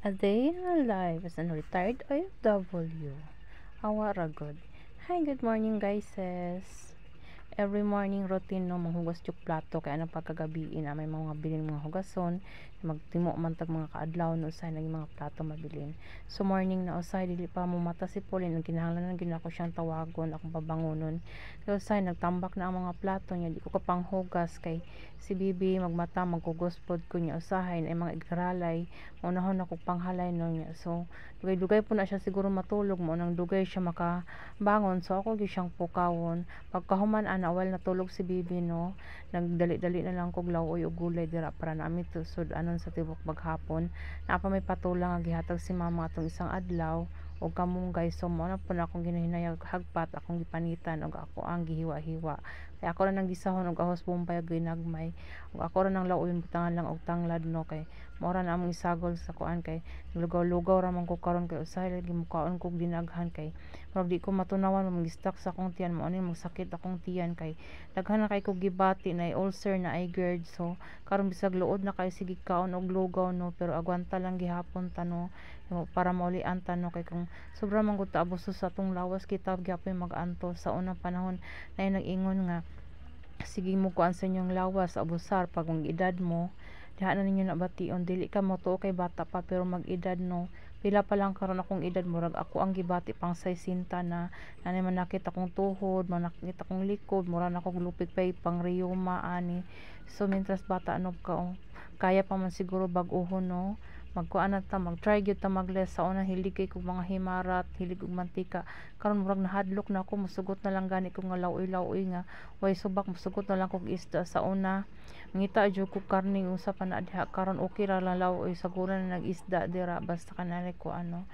A day in my life as a retired OFW. Awa ra good. Hi, good morning guys. Every morning routine no manghugas yung plato kaya ang pagkagabi na may mga bilin mga hugason magtimo man tag mga kaadlaw no usay naging mga plato mabilin. So morning na usay dili pa mo mata si Pauline ang kinahanglan gid ako siyang tawagon akong pabangonon. So usay nagtambak na ang mga plato niya di ko kapanghugas kay si Bibi magmata magkugos pod ko niya usahay ay mga igralay unahon ako panghalay no niya. So dugay-dugay po na siya siguro matulog mo nang dugay siya makabangon so ako gyud siyang pukawon pagkahuman ana while natulog si Bibi no nagdali-dali na lang kog lawoy ug gulay dira para nami tusod anon sa tibok maghapon na pa may patulang nga gihatag si mama atong isang adlaw og kamunggay so mo na pud akong ginahinayag hagpat akong gipanitan og ako ang gihiwa-hiwa kay ako ra nang gisahon og ahos bumbay ug ginagmay ug ako ra nang lawoy butangan lang og tanglad no kay mora na among isagol sa kuan kay lugaw-lugaw ra man ko karon kay usahay lagi mukaon kog dinaghan kay murag di ko matunawan mag-stuck sa akong tiyan mo ani magsakit akong tiyan kay daghan na kay kog gibati na ulcer na ay GERD so karon bisag luod na kay sige kaon og lugaw no pero agwanta lang gihapon ta no para maulian ta no kay kung sobra man gud ta abuso sa atong lawas kita gyapon mag-antos sa unang panahon na nag-ingon nga sige mo kuan sa inyong lawas abusar pag ang edad mo diha na ninyo nabation dili ka mo tuo kay bata pa pero mag-edad no pila pa lang karon akong edad murag ako ang gibati pang 60 na nanay man nakita kong tuhod man nakita kong likod mura na akong lupig pay pang rheuma ani so mientras bata ano ka kaya pa man siguro bag-ohon no magkuan na ta mag-try gyud ta mag-less sa una hilig kay kog mga himarat hilig og mantika karon murag nahadlok na ako musugot na lang gani ko nga lawoy-lawoy nga way subak musugot na lang kog isda sa una ngita jud ko karne usa pa na diha karon okay ra lang lawoy saguro na nag-isda dira basta kanare ko ano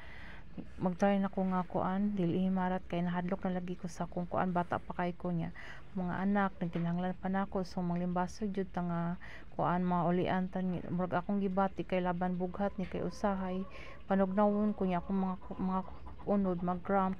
mag-try na ko nga kuan dili himarat kay nahadlok na lagi ko sa kung kuan bata pa kay ko niya mga anak nagkinahanglan pa nako so manglimbaso jud ta nga kuan maulian tan murag akong gibati kay laban bughat ni kay usahay panugnawon ko niya akong mga unod mag cramps